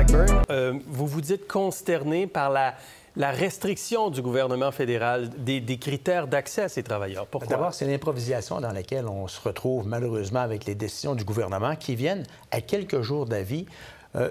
Blackburn, vous vous dites consterné par la restriction du gouvernement fédéral des critères d'accès à ces travailleurs. Pourquoi? D'abord, c'est l'improvisation dans laquelle on se retrouve malheureusement avec les décisions du gouvernement qui viennent, à quelques jours d'avis,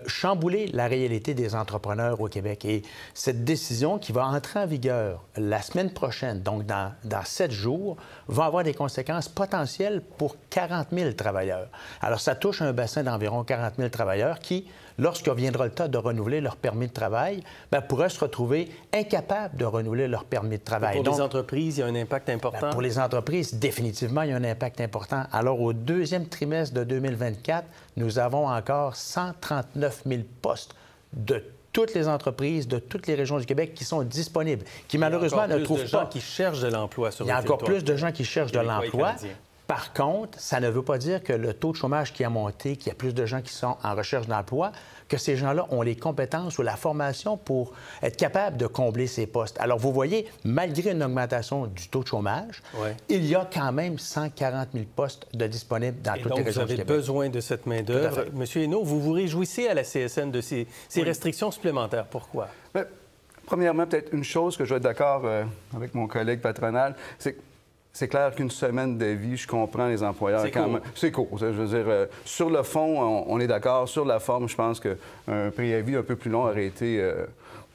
chambouler la réalité des entrepreneurs au Québec. Et cette décision qui va entrer en vigueur la semaine prochaine, donc dans 7 jours, va avoir des conséquences potentielles pour 40 000 travailleurs. Alors, ça touche un bassin d'environ 40 000 travailleurs qui, lorsqu'il viendra le temps de renouveler leur permis de travail, pourraient se retrouver incapables de renouveler leur permis de travail. Pour les entreprises, il y a un impact important? Pour les entreprises, définitivement, il y a un impact important. Alors, au deuxième trimestre de 2024, nous avons encore 139 000 postes de toutes les entreprises de toutes les régions du Québec qui sont disponibles, qui malheureusement ne trouvent pas... Il y a encore plus de gens qui cherchent de l'emploi sur le territoire. Il y a encore plus de gens qui cherchent de l'emploi. Par contre, ça ne veut pas dire que le taux de chômage qui a monté, qu'il y a plus de gens qui sont en recherche d'emploi, que ces gens-là ont les compétences ou la formation pour être capables de combler ces postes. Alors, vous voyez, malgré une augmentation du taux de chômage, il y a quand même 140 000 postes de disponibles dans toutes les régions du Québec. Vous avez besoin de cette main-d'œuvre. Monsieur Hainaut, vous vous réjouissez à la CSN de ces restrictions supplémentaires. Pourquoi? Bien, premièrement, peut-être une chose que je vais être d'accord avec mon collègue patronal, c'est que c'est clair qu'une semaine d'avis, je comprends les employeurs quand même. C'est court. Je veux dire, sur le fond, on est d'accord. Sur la forme, je pense qu'un préavis un peu plus long aurait été...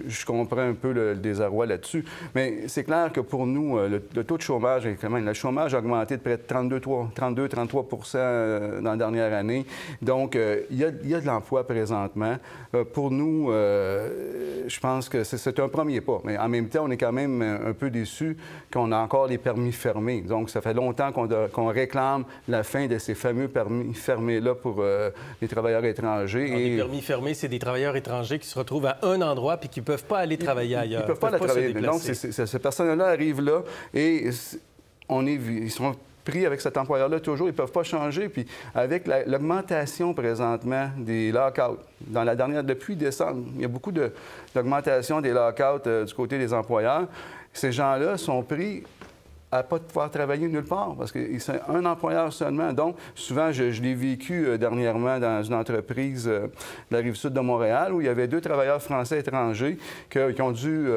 je comprends un peu le désarroi là-dessus. Mais c'est clair que pour nous, le taux de chômage, quand même, le chômage a augmenté de près de 32-33 dans la dernière année. Donc, il y a de l'emploi présentement. Pour nous, je pense que c'est un premier pas. Mais en même temps, on est quand même un peu déçus qu'on a encore les permis fermés. Donc, ça fait longtemps qu'on réclame la fin de ces fameux permis fermés-là pour les travailleurs étrangers. Alors, les permis fermés, c'est des travailleurs étrangers qui se retrouvent à un endroit puis qui ne peuvent pas aller travailler ailleurs. Ils ne peuvent pas aller travailler. Donc, ces personnes-là arrivent là et ils sont pris avec cet employeur-là toujours. Ils ne peuvent pas changer. Puis avec l'augmentation présentement des lock-outs, depuis décembre, il y a beaucoup d'augmentation des lock-outs du côté des employeurs. Ces gens-là sont pris à ne pas pouvoir travailler nulle part, parce que c'est un employeur seulement. Donc, souvent, je l'ai vécu dernièrement dans une entreprise de la Rive-Sud de Montréal, où il y avait 2 travailleurs français étrangers qui ont dû,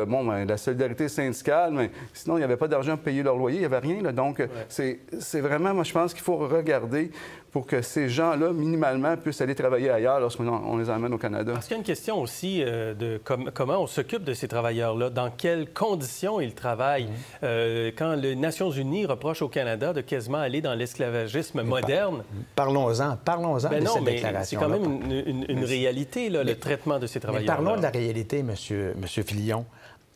la solidarité syndicale, mais sinon, il n'y avait pas d'argent pour payer leur loyer, il n'y avait rien. Là. Donc, c'est vraiment, moi, je pense qu'il faut regarder pour que ces gens-là, minimalement, puissent aller travailler ailleurs lorsqu'on les emmène au Canada. Parce qu'il y a une question aussi de comment on s'occupe de ces travailleurs-là, dans quelles conditions ils travaillent. Quand les Nations unies reprochent au Canada de quasiment aller dans l'esclavagisme moderne... Parlons-en de cette déclaration. C'est quand même une réalité, là, le traitement de ces travailleurs-là. Parlons de la réalité, M. Filion.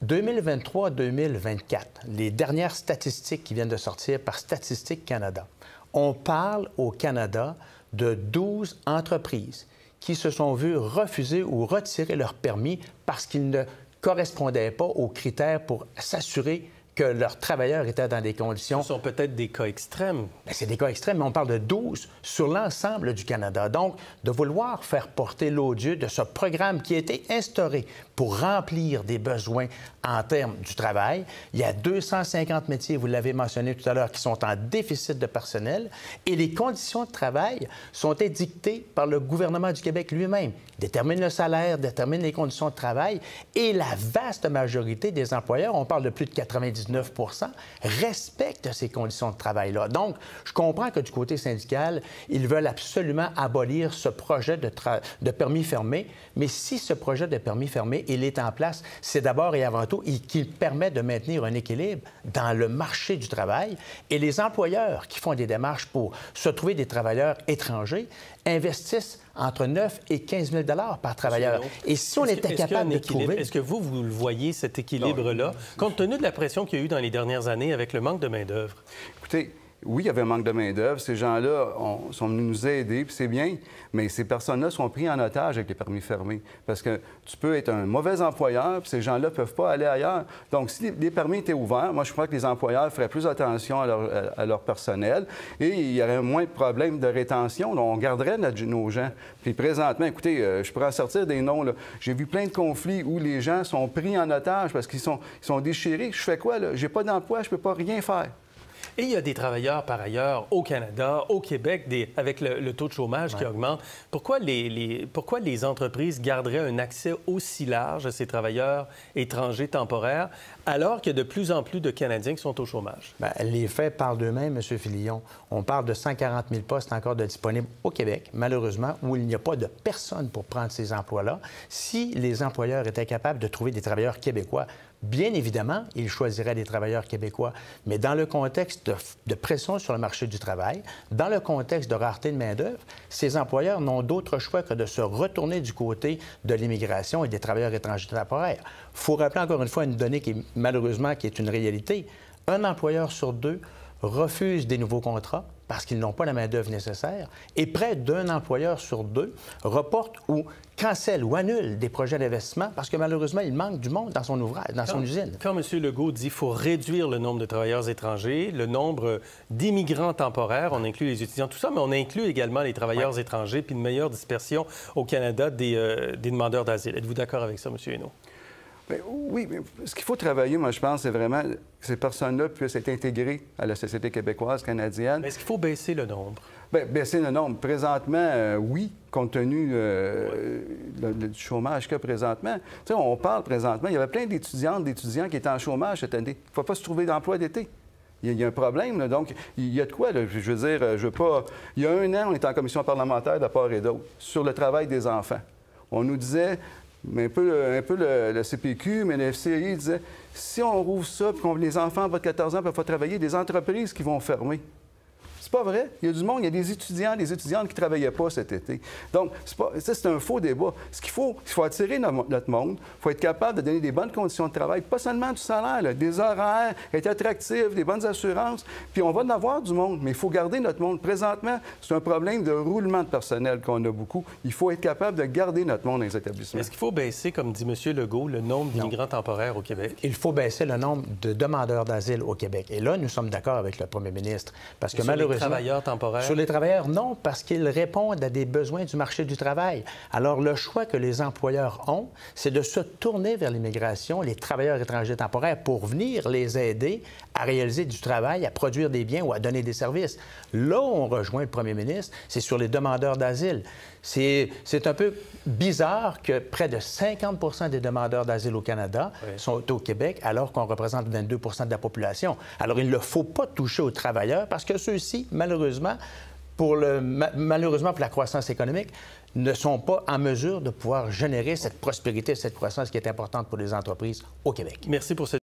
2023-2024, les dernières statistiques qui viennent de sortir par Statistique Canada, on parle au Canada de 12 entreprises qui se sont vues refuser ou retirer leur permis parce qu'ils ne correspondaient pas aux critères pour s'assurer que leurs travailleurs étaient dans des conditions... Ce sont peut-être des cas extrêmes. C'est des cas extrêmes, mais on parle de 12 sur l'ensemble du Canada. Donc, de vouloir faire porter l'odieux de ce programme qui a été instauré pour remplir des besoins en termes du travail. Il y a 250 métiers, vous l'avez mentionné tout à l'heure, qui sont en déficit de personnel et les conditions de travail sont dictées par le gouvernement du Québec lui-même. Détermine le salaire, détermine les conditions de travail et la vaste majorité des employeurs, on parle de plus de 99 respectent ces conditions de travail-là. Donc, je comprends que du côté syndical, ils veulent absolument abolir ce projet de permis fermé, mais si ce projet de permis fermé, il est en place, c'est d'abord et avant tout qu'il permet de maintenir un équilibre dans le marché du travail et les employeurs qui font des démarches pour se trouver des travailleurs étrangers investissent entre 9 et 15 000 par travailleur. Et si on était capable de trouver... Est-ce que vous le voyez, cet équilibre-là, compte tenu de la pression qu'il y a eu dans les dernières années avec le manque de main-d'œuvre? Écoutez, oui, il y avait un manque de main-d'œuvre. Ces gens-là sont venus nous aider, puis c'est bien, mais ces personnes-là sont pris en otage avec les permis fermés. Parce que tu peux être un mauvais employeur, puis ces gens-là ne peuvent pas aller ailleurs. Donc, si les permis étaient ouverts, moi, je crois que les employeurs feraient plus attention à leur personnel et il y aurait moins de problèmes de rétention. Donc, on garderait nos gens. Puis présentement, écoutez, je pourrais en sortir des noms. J'ai vu plein de conflits où les gens sont pris en otage parce qu'ils sont déchirés. Je fais quoi, là? J'ai pas d'emploi, je peux pas rien faire. Et il y a des travailleurs, par ailleurs, au Canada, au Québec, avec le taux de chômage qui augmente. Pourquoi les entreprises garderaient un accès aussi large à ces travailleurs étrangers temporaires, alors qu'il y a de plus en plus de Canadiens qui sont au chômage? Bien, les faits parlent d'eux-mêmes, M. Fillon. On parle de 140 000 postes encore de disponibles au Québec, malheureusement, où il n'y a pas de personne pour prendre ces emplois-là. Si les employeurs étaient capables de trouver des travailleurs québécois, bien évidemment, ils choisiraient des travailleurs québécois. Mais dans le contexte de pression sur le marché du travail, dans le contexte de rareté de main-d'œuvre, ces employeurs n'ont d'autre choix que de se retourner du côté de l'immigration et des travailleurs étrangers temporaires. Il faut rappeler encore une fois une donnée qui, malheureusement, qui est une réalité. Un employeur sur deux refuse des nouveaux contrats parce qu'ils n'ont pas la main-d'œuvre nécessaire, et près d'un employeur sur deux reporte ou cancelle ou annule des projets d'investissement parce que malheureusement, il manque du monde dans son ouvrage, dans son usine. Quand M. Legault dit qu'il faut réduire le nombre de travailleurs étrangers, le nombre d'immigrants temporaires, on inclut les étudiants, tout ça, mais on inclut également les travailleurs étrangers, puis une meilleure dispersion au Canada des demandeurs d'asile. Êtes-vous d'accord avec ça, M. Hainaut? Bien, oui, mais ce qu'il faut travailler, moi, je pense, c'est vraiment que ces personnes-là puissent être intégrées à la société québécoise, canadienne. Mais est-ce qu'il faut baisser le nombre? Bien, baisser le nombre. Présentement, oui, compte tenu du chômage qu'il y a présentement. Tu sais, on parle présentement, il y avait plein d'étudiantes, d'étudiants qui étaient en chômage cette année. Il ne faut pas se trouver d'emploi d'été. Il y a un problème, là. Donc, il y a de quoi, là. Je veux dire, je veux pas... Il y a 1 an, on était en commission parlementaire de part et d'autre sur le travail des enfants. On nous disait... Mais un peu le CPQ, mais le FCI disait, si on rouvre ça, puis les enfants en bas de 14 ans ne peuvent pas travailler, des entreprises qui vont fermer. C'est pas vrai. Il y a du monde, il y a des étudiants, des étudiantes qui ne travaillaient pas cet été. Donc, c'est un faux débat. Ce qu'il faut, il faut attirer notre monde. Il faut être capable de donner des bonnes conditions de travail, pas seulement du salaire, là, des horaires, être attractif, des bonnes assurances. Puis on va en avoir du monde, mais il faut garder notre monde. Présentement, c'est un problème de roulement de personnel qu'on a beaucoup. Il faut être capable de garder notre monde dans les établissements. Est-ce qu'il faut baisser, comme dit M. Legault, le nombre d'immigrants temporaires au Québec? Il faut baisser le nombre de demandeurs d'asile au Québec. Et là, nous sommes d'accord avec le premier ministre. Parce que malheureusement... Les travailleurs temporaires? Sur les travailleurs, non, parce qu'ils répondent à des besoins du marché du travail. Alors, le choix que les employeurs ont, c'est de se tourner vers l'immigration, les travailleurs étrangers temporaires, pour venir les aider à réaliser du travail, à produire des biens ou à donner des services. Là où on rejoint le premier ministre, c'est sur les demandeurs d'asile. C'est un peu bizarre que près de 50 des demandeurs d'asile au Canada sont au Québec, alors qu'on représente 22 de la population. Alors, il ne faut pas toucher aux travailleurs parce que ceux-ci, malheureusement, pour la croissance économique, ne sont pas en mesure de pouvoir générer cette prospérité, cette croissance qui est importante pour les entreprises au Québec. Merci pour cette